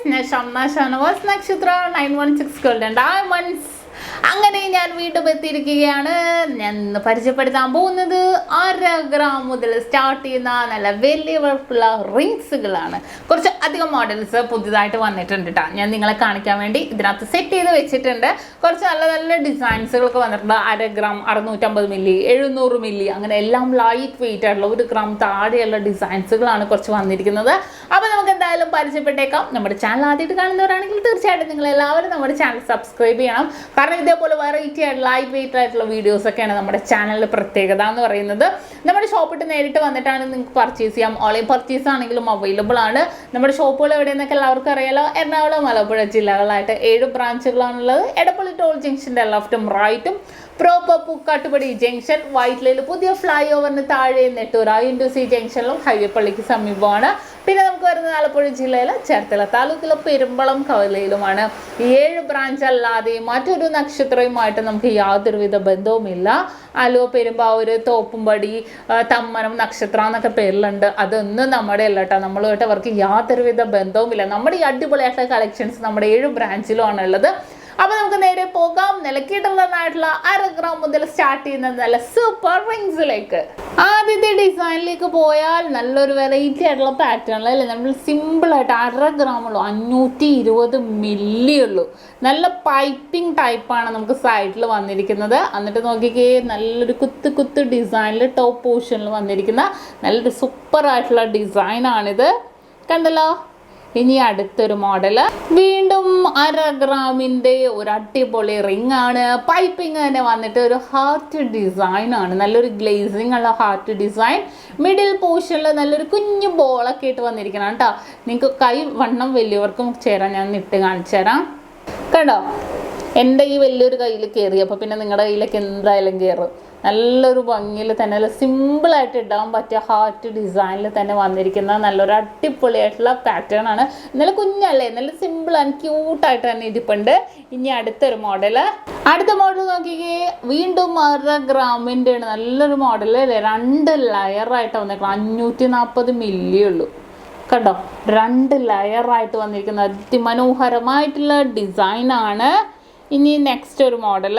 Shamna was Nakshathra 916 Golden Diamonds. അങ്ങനെ ഞാൻ വീണ്ടും എത്തിയിരിക്കുകയാണ്. ഞാൻ പരിചയപ്പെടുത്താൻ പോകുന്നത് 1/2 ഗ്രാം മുതൽ സ്റ്റാർട്ട് ചെയ്യുന്ന നല്ല വലിയ വലുപ്പമുള്ള റിങ്സുകളാണ്. കുറച്ച് അധികം മോഡൽസ് പുതിയതായിട്ട് വന്നിട്ടുണ്ട് കേട്ടോ. ഞാൻ നിങ്ങളെ കാണിക്കാൻ വേണ്ടി ഇതിനകത്ത് സെറ്റ് ചെയ്ത് വെച്ചിട്ടുണ്ട്. കുറച്ച് നല്ല നല്ല ഡിസൈൻസുകളൊക്കെ വന്നിട്ടുണ്ട്. 1/2 ഗ്രാം, 650 മില്ലി, 700 മില്ലി, അങ്ങനെ എല്ലാം ലൈറ്റ് വെയിറ്റ് ആയിട്ടുള്ള 1 ഗ്രാം താഴെയുള്ള ഡിസൈൻസുകളാണ് കുറച്ച് വന്നിരിക്കുന്നത്. അപ്പോൾ നമുക്ക് എന്തായാലും പരിചയപ്പെട്ടേക്കാം. നമ്മുടെ ചാനൽ ആദ്യമായിട്ട് കാണുന്നവരാണെങ്കിൽ തീർച്ചയായിട്ടും നിങ്ങളെല്ലാവരും നമ്മുടെ ചാനൽ സബ്സ്ക്രൈബ് ചെയ്യണം. കാരണം ഇതേപോലെ വെറൈറ്റി ആയിട്ട് ലൈറ്റ് വെയിറ്റ് ആയിട്ടുള്ള വീഡിയോസൊക്കെയാണ് നമ്മുടെ ചാനലിൽ പ്രത്യേകത എന്ന് പറയുന്നത്. നമ്മുടെ ഷോപ്പിട്ട് നേരിട്ട് വന്നിട്ടാണ് നിങ്ങൾക്ക് പർച്ചേസ് ചെയ്യാം. ഓൺലൈൻ പർച്ചേസ് ആണെങ്കിലും അവൈലബിൾ ആണ്. നമ്മുടെ ഷോപ്പുകൾ എവിടെയെന്നൊക്കെ എല്ലാവർക്കും അറിയാലോ. എറണാകുളം, ആലപ്പുഴ ജില്ലകളായിട്ട് 7 ബ്രാഞ്ചുകളാണുള്ളത്. എടപ്പള്ളി ടോൾ ജംഗ്ഷൻ്റെ ലെഫ്റ്റും റൈറ്റും, പ്രോപ്പർ പൂക്കാട്ടുപടി ജംഗ്ഷൻ, വൈറ്റ്ലയിൽ പുതിയ ഫ്ലൈ ഓവറിന് താഴെ നെട്ടൂർ INTC ജംഗ്ഷനിലും ഹൈവേ പള്ളിക്ക് സമീപമാണ്. പിന്നെ നമുക്ക് വരുന്നത് ആലപ്പുഴ ജില്ലയിൽ ചേർത്തല താലൂക്കിലെ പെരുമ്പളം കവലയിലുമാണ്. 7 ബ്രാഞ്ച് അല്ലാതെ മറ്റൊരു നക്ഷത്രയുമായിട്ട് നമുക്ക് യാതൊരുവിധ ബന്ധവുമില്ല. ആലുവ, പെരുമ്പാവൂര്, തോപ്പുംപടി, തമ്മനം, നക്ഷത്ര എന്നൊക്കെ പേരിലുണ്ട്. അതൊന്നും നമ്മുടെ അല്ല കേട്ടോ. നമ്മളുമായിട്ട് അവർക്ക് യാതൊരുവിധ ബന്ധവുമില്ല. നമ്മുടെ ഈ അടിപൊളിയായിട്ടുള്ള കളക്ഷൻസ് നമ്മുടെ 7 ബ്രാഞ്ചിലുമാണ് ഉള്ളത്. അപ്പോൾ നമുക്ക് നേരെ പോകാം നിലക്കിട്ടുള്ളതായിട്ടുള്ള 1/2 ഗ്രാം മുതൽ സ്റ്റാർട്ട് ചെയ്യുന്ന നല്ല സൂപ്പർ റിങ്സിലേക്ക്. ആദ്യത്തെ ഡിസൈനിലേക്ക് പോയാൽ നല്ലൊരു വെറൈറ്റി ആയിട്ടുള്ള പാറ്റേൺ അല്ലേ. നമ്മൾ സിമ്പിളായിട്ട് 1/2 ഗ്രാമുള്ളൂ, 520 മില്ലി ഉള്ളൂ. നല്ല പൈപ്പിംഗ് ടൈപ്പാണ് നമുക്ക് സൈഡിൽ വന്നിരിക്കുന്നത്. എന്നിട്ട് നോക്കിക്കേ, നല്ലൊരു കുത്ത് ഡിസൈനിൽ ടോപ്പ് പോർഷനിൽ വന്നിരിക്കുന്ന നല്ലൊരു സൂപ്പർ ആയിട്ടുള്ള ഡിസൈനാണിത്. കണ്ടല്ലോ. ഇനി അടുത്തൊരു മോഡല് വീണ്ടും 1/2 ഗ്രാമിൻ്റെ ഒരു അടിപൊളി റിംഗ് ആണ്. പൈപ്പിംഗ് തന്നെ വന്നിട്ട് ഒരു ഹാർട്ട് ഡിസൈൻ ആണ്. നല്ലൊരു ഗ്ലേസിങ് ഉള്ള ഹാർട്ട് ഡിസൈൻ. മിഡിൽ പോർഷനിൽ നല്ലൊരു കുഞ്ഞു ബോളൊക്കെ ഇട്ട് വന്നിരിക്കണം കേട്ടോ. നിങ്ങൾക്ക് കൈ വണ്ണം വലിയവർക്കും ചേരാൻ ഞാൻ ഇട്ട് കാണിച്ചു തരാം. കണ്ടോ, എൻ്റെ ഈ വലിയൊരു കയ്യിൽ കയറി. അപ്പോൾ പിന്നെ നിങ്ങളുടെ കയ്യിലേക്ക് എന്തായാലും കയറും. നല്ലൊരു ഭംഗിയിൽ തന്നെ നല്ല സിമ്പിളായിട്ട് ഇടാൻ പറ്റിയ ഹാർട്ട് ഡിസൈനിൽ തന്നെ വന്നിരിക്കുന്ന നല്ലൊരു അടിപൊളിയായിട്ടുള്ള പാറ്റേൺ ആണ്. നല്ല കുഞ്ഞല്ലേ, നല്ല സിമ്പിൾ ആൻഡ് ക്യൂട്ടായിട്ട് തന്നെ ഇരിപ്പുണ്ട്. ഇനി അടുത്ത മോഡൽ നോക്കിക്കേ, വീണ്ടും 1/2 ഗ്രാമിൻ്റെ ആണ്. നല്ലൊരു മോഡൽ അല്ലേ. 2 ലെയറായിട്ട് വന്നിരിക്കണം. 540 മില്ലി ഉള്ളൂ. കണ്ടോ, 2 ലെയറായിട്ട് വന്നിരിക്കുന്ന അതിമനോഹരമായിട്ടുള്ള ഡിസൈനാണ്. ഇനി നെക്സ്റ്റ് ഒരു മോഡൽ,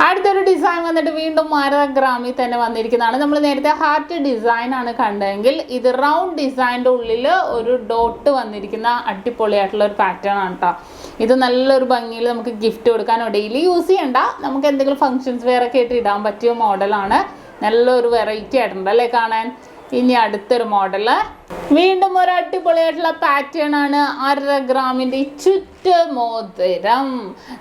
അടുത്തൊരു ഡിസൈൻ വന്നിട്ട് വീണ്ടും 1/2 ഗ്രാമിൽ തന്നെ വന്നിരിക്കുന്നതാണ്. നമ്മൾ നേരത്തെ ഹാർട്ട് ഡിസൈനാണ് കണ്ടതെങ്കിൽ ഇത് റൗണ്ട് ഡിസൈൻ്റെ ഉള്ളിൽ ഒരു ഡോട്ട് വന്നിരിക്കുന്ന അടിപൊളിയായിട്ടുള്ള ഒരു പാറ്റേൺ ആണ് കേട്ടോ. ഇത് നല്ലൊരു ഭംഗിയിൽ നമുക്ക് ഗിഫ്റ്റ് കൊടുക്കാനോ ഡെയിലി യൂസ് ചെയ്യണ്ട, നമുക്ക് എന്തെങ്കിലും ഫങ്ഷൻസ് വേറെ ഒക്കെ ആയിട്ട് ഇടാൻ പറ്റിയ മോഡലാണ്. നല്ലൊരു വെറൈറ്റി ആയിട്ടുണ്ട് അല്ലേ കാണാൻ. ഇനി അടുത്തൊരു മോഡല് വീണ്ടും ഒരു അടിപൊളിയായിട്ടുള്ള പാറ്റേൺ ആണ്. 1/2 ഗ്രാമിൻ്റെ ചുറ്റുമോതിരം.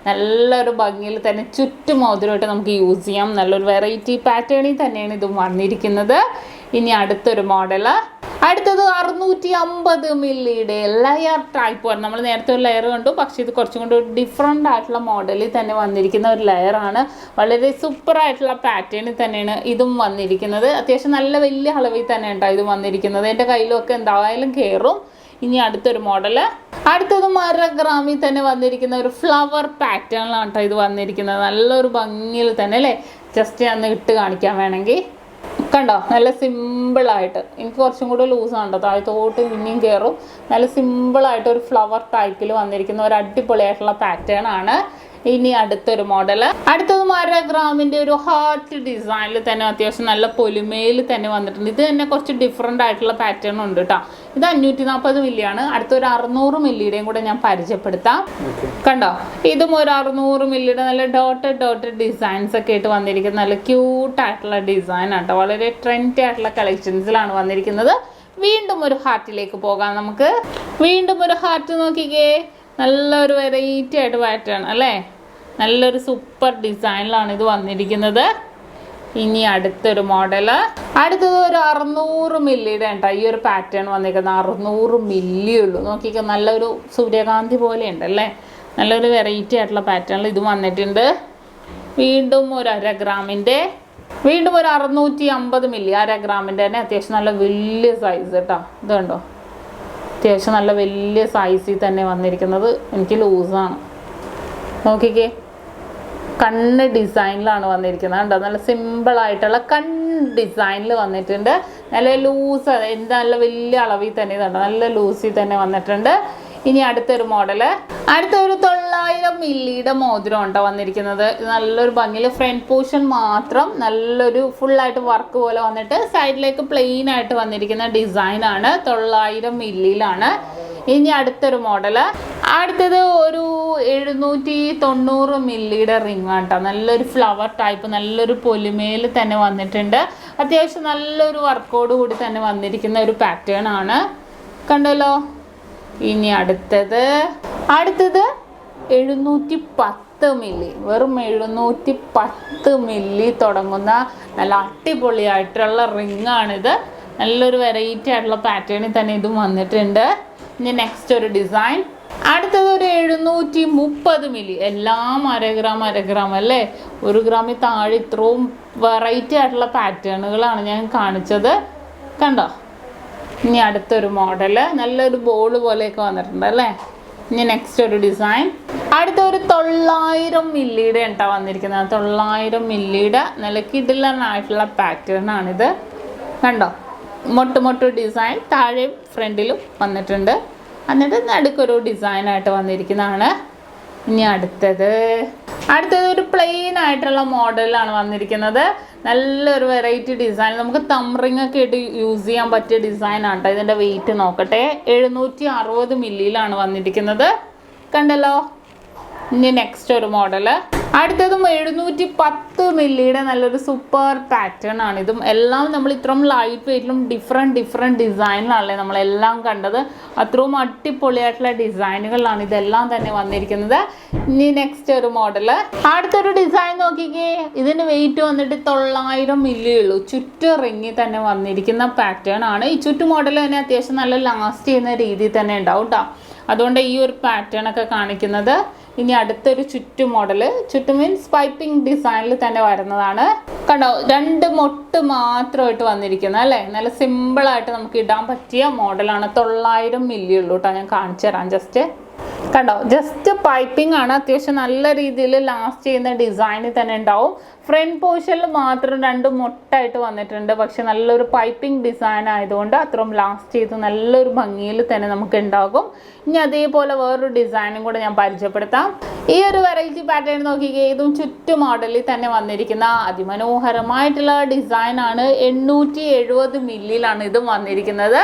നല്ലൊരു ഭംഗിയിൽ തന്നെ ചുറ്റുമോതിരമായിട്ട് നമുക്ക് യൂസ് ചെയ്യാം. നല്ലൊരു വെറൈറ്റി പാറ്റേണിൽ തന്നെയാണ് ഇത് വന്നിരിക്കുന്നത്. ഇനി അടുത്തൊരു മോഡല്, അടുത്തത് 650 മില്ലിയുടെ ലെയർ ടൈപ്പ് ആണ്. നമ്മൾ നേരത്തെ ഒരു ലെയർ കണ്ടു, പക്ഷേ ഇത് കുറച്ചും കൂടി ഒരു ഡിഫറെൻ്റ് ആയിട്ടുള്ള മോഡലിൽ തന്നെ വന്നിരിക്കുന്ന ഒരു ലെയറാണ്. വളരെ സൂപ്പറായിട്ടുള്ള പാറ്റേണിൽ തന്നെയാണ് ഇതും വന്നിരിക്കുന്നത്. അത്യാവശ്യം നല്ല വലിയ അളവിൽ തന്നെ ഉണ്ടാവും ഇത് വന്നിരിക്കുന്നത്. എൻ്റെ കയ്യിലൊക്കെ എന്തായാലും കയറും. ഇനി അടുത്തൊരു മോഡല്, അടുത്തതും 1/2 ഗ്രാമിൽ തന്നെ വന്നിരിക്കുന്ന ഒരു ഫ്ലവർ പാറ്റേണിലാണ് കേട്ടോ ഇത് വന്നിരിക്കുന്നത്. നല്ലൊരു ഭംഗിയിൽ തന്നെ അല്ലേ. ജസ്റ്റ് ഞാൻ ഇട്ട് കാണിക്കാൻ വേണമെങ്കിൽ കണ്ടോ, നല്ല സിമ്പിളായിട്ട്. എനിക്ക് കുറച്ചും കൂടെ ലൂസാണ് കേട്ടോ, താഴത്തോട്ട് പിന്നെയും കയറും. നല്ല സിമ്പിളായിട്ട് ഒരു ഫ്ലവർ ടൈപ്പിൽ വന്നിരിക്കുന്ന ഒരു അടിപൊളിയായിട്ടുള്ള പാറ്റേൺ ആണ്. ഇനി അടുത്തൊരു മോഡല്, അടുത്തതും 1/2 ഗ്രാമിൻ്റെ ഒരു ഹാർട്ട് ഡിസൈനിൽ തന്നെ അത്യാവശ്യം നല്ല പൊലിമയിൽ തന്നെ വന്നിട്ടുണ്ട്. ഇത് തന്നെ കുറച്ച് ഡിഫറെൻ്റ് ആയിട്ടുള്ള പാറ്റേൺ ഉണ്ട് കേട്ടോ. ഇത് 540 മില്ലിയാണ്. അടുത്തൊരു 600 മില്ലിയുടെയും കൂടെ ഞാൻ പരിചയപ്പെടുത്താം. കണ്ടോ, ഇതും ഒരു 600 മില്ലിയുടെ നല്ല ഡോട്ടഡ് ഡിസൈൻസ് ഒക്കെ ആയിട്ട് വന്നിരിക്കുന്ന നല്ല ക്യൂട്ടായിട്ടുള്ള ഡിസൈൻ ആട്ടോ. വളരെ ട്രെൻഡി ആയിട്ടുള്ള കളക്ഷൻസിലാണ് വന്നിരിക്കുന്നത്. വീണ്ടും ഒരു ഹാർട്ടിലേക്ക് പോകാം നമുക്ക്. വീണ്ടും ഒരു ഹാർട്ട് നോക്കിക്കേ, നല്ലൊരു വെറൈറ്റി ആയിട്ട് പാറ്റേൺ അല്ലേ. നല്ലൊരു സൂപ്പർ ഡിസൈനിലാണ് ഇത് വന്നിരിക്കുന്നത്. ഇനി അടുത്തൊരു മോഡല്, അടുത്തത് ഒരു 600 മില്ലിയുടെ കേട്ടോ ഈ ഒരു പാറ്റേൺ വന്നിരിക്കുന്നത്. 600 മില്ലി ഉള്ളൂ. നോക്കിക്കോ, നല്ലൊരു സൂര്യകാന്തി പോലെ ഉണ്ട് അല്ലേ. നല്ലൊരു വെറൈറ്റി ആയിട്ടുള്ള പാറ്റേണിൽ ഇത് വന്നിട്ടുണ്ട്. വീണ്ടും ഒരു 1/2 ഗ്രാമിൻ്റെ, വീണ്ടും ഒരു 650 മില്ലി, 1/2 ഗ്രാമിൻ്റെ തന്നെ അത്യാവശ്യം നല്ല വലിയ സൈസ് കേട്ടോ. ഇത് കണ്ടോ, അത്യാവശ്യം നല്ല വലിയ സൈസിൽ തന്നെ വന്നിരിക്കുന്നത്. എനിക്ക് ലൂസാണ്. നോക്കിക്കേ, കണ്ണ് ഡിസൈനിലാണ് വന്നിരിക്കുന്നത്. കണ്ടോ, നല്ല സിമ്പിളായിട്ടുള്ള ഡിസൈനിൽ വന്നിട്ടുണ്ട്. നല്ല ലൂസ്, നല്ല വലിയ അളവിൽ തന്നെ ഇതുണ്ട്. നല്ല ലൂസിൽ തന്നെ വന്നിട്ടുണ്ട്. ഇനി അടുത്തൊരു മോഡല്, അടുത്തൊരു 900 മില്ലിയുടെ മോതിരം ഉണ്ടോ വന്നിരിക്കുന്നത്. നല്ലൊരു ഭംഗിയിൽ ഫ്രണ്ട് പോർഷൻ മാത്രം നല്ലൊരു ഫുള്ളായിട്ട് വർക്ക് പോലെ വന്നിട്ട് സൈഡിലേക്ക് പ്ലെയിൻ ആയിട്ട് വന്നിരിക്കുന്ന ഡിസൈനാണ്. 900 മില്ലിയിലാണ്. ഇനി അടുത്തൊരു മോഡല്, അടുത്തത് ഒരു 790 മില്ലിയുടെ റിംഗ് ആണ് കേട്ടോ. നല്ലൊരു ഫ്ലവർ ടൈപ്പ്, നല്ലൊരു പൊലിമയിൽ തന്നെ വന്നിട്ടുണ്ട്. അത്യാവശ്യം നല്ലൊരു വർക്കോട് കൂടി തന്നെ വന്നിരിക്കുന്ന ഒരു പാറ്റേൺ ആണ്, കണ്ടല്ലോ. ഇനി അടുത്തത് 710 മില്ലി, വെറും 710 മില്ലി തുടങ്ങുന്ന നല്ല അടിപൊളിയായിട്ടുള്ള റിംഗ് ആണിത്. നല്ലൊരു വെറൈറ്റി ആയിട്ടുള്ള പാറ്റേണിൽ തന്നെ ഇതും വന്നിട്ടുണ്ട്. ഇനി നെക്സ്റ്റ് ഒരു ഡിസൈൻ, അടുത്തത് ഒരു 730 മില്ലി, എല്ലാം 1 ഗ്രാം അല്ലേ. 1 ഗ്രാമിൽ താഴെ ഇത്രയും വെറൈറ്റി ആയിട്ടുള്ള പാറ്റേണുകളാണ് ഞാൻ കാണിച്ചത്, കണ്ടോ. ഇനി അടുത്തൊരു മോഡല്, നല്ലൊരു ബോൾ പോലെയൊക്കെ വന്നിട്ടുണ്ട് അല്ലേ. ഇനി നെക്സ്റ്റ് ഒരു ഡിസൈൻ, അടുത്ത ഒരു 900 മില്ലിയുടെ ഉണ്ടാ വന്നിരിക്കുന്നത്. 900 മില്ലിയുടെ നല്ല കിടിലനായിട്ടുള്ള പാറ്റേൺ ആണിത്, കണ്ടോ. മൊട്ട് ഡിസൈൻ താഴെയും ഫ്രണ്ടിലും വന്നിട്ടുണ്ട്. എന്നിട്ട് നടുക്കൊരു ഡിസൈനായിട്ട് വന്നിരിക്കുന്നതാണ്. ഇനി അടുത്തത് ഒരു പ്ലെയിൻ ആയിട്ടുള്ള മോഡലാണ് വന്നിരിക്കുന്നത്. നല്ലൊരു വെറൈറ്റി ഡിസൈൻ, നമുക്ക് തംറിങ് ഒക്കെ ഇട്ട് യൂസ് ചെയ്യാൻ പറ്റിയ ഡിസൈൻ ആണ് കേട്ടോ. ഇതിൻ്റെ വെയിറ്റ് നോക്കട്ടെ, 760 മില്ലിയിലാണ് വന്നിരിക്കുന്നത്, കണ്ടല്ലോ. ഇനി നെക്സ്റ്റ് ഒരു മോഡല്, അടുത്തതും 710 മില്ലിയുടെ നല്ലൊരു സൂപ്പർ പാറ്റേൺ ആണ്. ഇതും എല്ലാം നമ്മൾ ഇത്രയും ലൈറ്റ് വെയിറ്റിലും ഡിഫറെൻറ്റ് ഡിസൈനിലാണല്ലേ നമ്മളെല്ലാം കണ്ടത്. അത്രയും അടിപൊളിയായിട്ടുള്ള ഡിസൈനുകളിലാണ് ഇതെല്ലാം തന്നെ വന്നിരിക്കുന്നത്. ഇനി നെക്സ്റ്റ് ഒരു മോഡല്, അടുത്തൊരു ഡിസൈൻ നോക്കിക്കേ. ഇതിന് വെയിറ്റ് വന്നിട്ട് 900 മില്ലി ഉള്ളൂ. ചുറ്റു റിങ്ങിൽ തന്നെ വന്നിരിക്കുന്ന പാറ്റേൺ ആണ്. ഈ ചുറ്റു മോഡൽ തന്നെ അത്യാവശ്യം നല്ല ലാസ്റ്റ് ചെയ്യുന്ന രീതിയിൽ തന്നെ ഉണ്ടാവും കേട്ടോ. അതുകൊണ്ട് ഈ ഒരു പാറ്റേൺ ഒക്കെ കാണിക്കുന്നത്. ഇനി അടുത്തൊരു ചുറ്റു മോഡല്, ചുറ്റു മീൻസ് പൈപ്പിംഗ് ഡിസൈനിൽ തന്നെ വരുന്നതാണ്, കണ്ടോ. 2 മൊട്ട് മാത്രമായിട്ട് വന്നിരിക്കുന്നത് അല്ലേ. നല്ല സിമ്പിളായിട്ട് നമുക്ക് ഇടാൻ പറ്റിയ മോഡലാണ്. 900 മില്ലി ഉള്ളൂ കേട്ടോ. ഞാൻ കാണിച്ചു തരാം ജസ്റ്റ്, കണ്ടോ. ജസ്റ്റ് പൈപ്പിംഗ് ആണ്, അത്യാവശ്യം നല്ല രീതിയിൽ ലാസ്റ്റ് ചെയ്യുന്ന ഡിസൈനിൽ തന്നെ ഉണ്ടാവും. ഫ്രണ്ട് പോർഷനിൽ മാത്രം 2 മൊട്ടായിട്ട് വന്നിട്ടുണ്ട്. പക്ഷെ നല്ലൊരു പൈപ്പിംഗ് ഡിസൈൻ ആയതുകൊണ്ട് അത്രയും ലാസ്റ്റ് ചെയ്ത് നല്ലൊരു ഭംഗിയിൽ തന്നെ നമുക്ക് ഉണ്ടാകും. ഇനി അതേപോലെ വേറൊരു ഡിസൈനും കൂടെ ഞാൻ പരിചയപ്പെടുത്താം. ഈ ഒരു വെറൈറ്റി പാറ്റേൺ നോക്കിക്കേ. ഇതും ചുറ്റു മോഡലിൽ തന്നെ വന്നിരിക്കുന്ന അതിമനോഹരമായിട്ടുള്ള ഡിസൈനാണ്. 870 മില്ലിയിലാണ് ഇതും വന്നിരിക്കുന്നത്,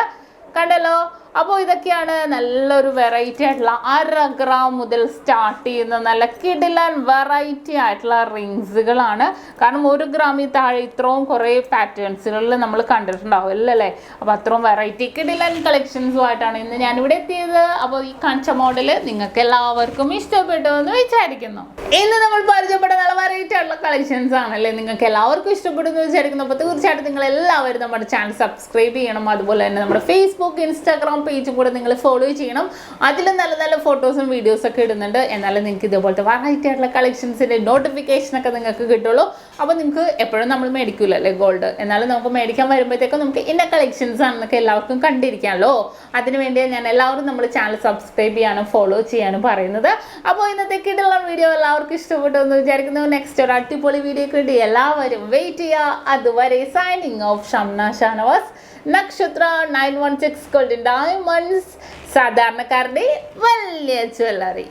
കണ്ടല്ലോ. അപ്പോൾ ഇതൊക്കെയാണ് നല്ലൊരു വെറൈറ്റി ആയിട്ടുള്ള 1/2 ഗ്രാം മുതൽ സ്റ്റാർട്ട് ചെയ്യുന്ന നല്ല കിടിലൻ വെറൈറ്റി ആയിട്ടുള്ള റിങ്സുകളാണ്. കാരണം 1 ഗ്രാമിൽ താഴെ ഇത്രയും കുറേ പാറ്റേൺസുകളിൽ നമ്മൾ കണ്ടിട്ടുണ്ടാവും അല്ലേ. അപ്പോൾ അത്രയും വെറൈറ്റി കിടിലൻ കളക്ഷൻസുമായിട്ടാണ് ഇന്ന് ഞാനിവിടെ എത്തിയത്. അപ്പോൾ ഈ കാണിച്ച മോഡൽ നിങ്ങൾക്ക് എല്ലാവർക്കും ഇഷ്ടപ്പെട്ടു എന്ന് വിചാരിക്കുന്നു. ഇന്ന് നമ്മൾ പരിചയപ്പെട്ട നല്ല വെറൈറ്റി ആയിട്ടുള്ള കളക്ഷൻസ് ആണല്ലേ. നിങ്ങൾക്ക് എല്ലാവർക്കും ഇഷ്ടപ്പെട്ടു എന്ന് വിചാരിക്കുന്നു. അപ്പോൾ തീർച്ചയായിട്ടും നിങ്ങൾ എല്ലാവരും നമ്മുടെ ചാനൽ സബ്സ്ക്രൈബ് ചെയ്യണം. അതുപോലെ തന്നെ നമ്മുടെ ഫേസ്ബുക്ക്, ഇൻസ്റ്റാഗ്രാം പേജും കൂടെ നിങ്ങൾ ഫോളോ ചെയ്യണം. അതിൽ നല്ല നല്ല ഫോട്ടോസും വീഡിയോസൊക്കെ ഇടുന്നുണ്ട്. എന്നാലും നിങ്ങൾക്ക് ഇതുപോലത്തെ വെറൈറ്റി ആയിട്ടുള്ള കളക്ഷൻസിൻ്റെ നോട്ടിഫിക്കേഷനൊക്കെ നിങ്ങൾക്ക് കിട്ടുള്ളൂ. അപ്പോൾ നിങ്ങൾക്ക് എപ്പോഴും നമ്മൾ മേടിക്കില്ലല്ലേ ഗോൾഡ്. എന്നാലും നമുക്ക് മേടിക്കാൻ വരുമ്പോഴത്തേക്കും നമുക്ക് ഇന്ന കളക്ഷൻസ് ആണെന്നൊക്കെ എല്ലാവർക്കും കണ്ടിരിക്കാമല്ലോ. അതിനുവേണ്ടിയാണ് ഞാൻ എല്ലാവരും നമ്മുടെ ചാനൽ സബ്സ്ക്രൈബ് ചെയ്യാനും ഫോളോ ചെയ്യാനും പറയുന്നത്. അപ്പോൾ ഇന്നത്തെ കിട്ടുള്ള വീഡിയോ എല്ലാവർക്കും ഇഷ്ടപ്പെട്ടു എന്ന് വിചാരിക്കുന്നു. നെക്സ്റ്റ് ഒരു അടിപൊളി വീഡിയോ കിട്ടി എല്ലാവരും വെയിറ്റ് ചെയ്യുക. അതുവരെ സൈനിങ് ഓഫ് ഷംന ഷാനവാസ്, നക്ഷത്ര 916 ഗോൾഡൻ ഡയമണ്ട്സ്, സാധാരണക്കാരുടെ വലിയ ജ്വല്ലറി.